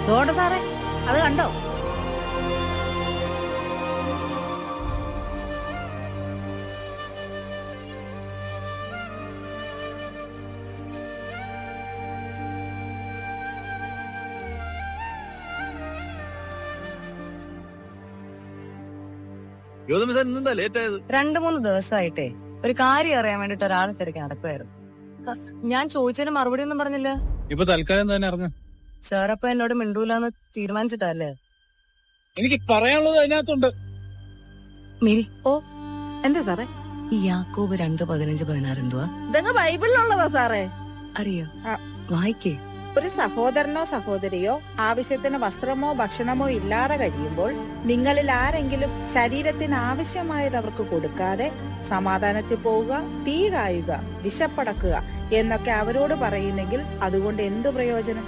തോണ്ട സാറേ, അത് കണ്ടോ? ലേറ്റ് ആയത് 2-3 ദിവസമായിട്ടേ ഒരു കാര്യം അറിയാൻ വേണ്ടിട്ട് ഒരാളെ തിരക്കി നടക്കുമായിരുന്നു. ഞാൻ ചോദിച്ചതിന് മറുപടി ഒന്നും പറഞ്ഞില്ല. ഇപ്പൊ തൽക്കാലം തന്നെ അറിഞ്ഞ സാറപ്പ എന്നോട് മിണ്ടൂലെന്ന് തീരുമാനിച്ചിട്ടല്ലേ? എനിക്ക് പറയാനുള്ളത് അതിനകത്തുണ്ട്. മിരി, ഓ, എന്താ സാറേ? ഈ യാക്കോബ് 2:15-16 എന്തുവാ? ഇതങ്ങ് ബൈബിളിലുള്ളതാ സാറേ. അറിയോ? ആ. വായിക്കേ. ഒരു സഹോദരനോ സഹോദരിയോ ആവശ്യത്തിന് വസ്ത്രമോ ഭക്ഷണമോ ഇല്ലാതെ കഴിയുമ്പോൾ നിങ്ങളിൽ ആരെങ്കിലും ശരീരത്തിന് ആവശ്യമായത് അവർക്ക് കൊടുക്കാതെ സമാധാനത്തിൽ പോവുക, തീ കായുക, വിശപ്പടക്കുക എന്നൊക്കെ അവരോട് പറയുന്നെങ്കിൽ അതുകൊണ്ട് എന്തു പ്രയോജനം?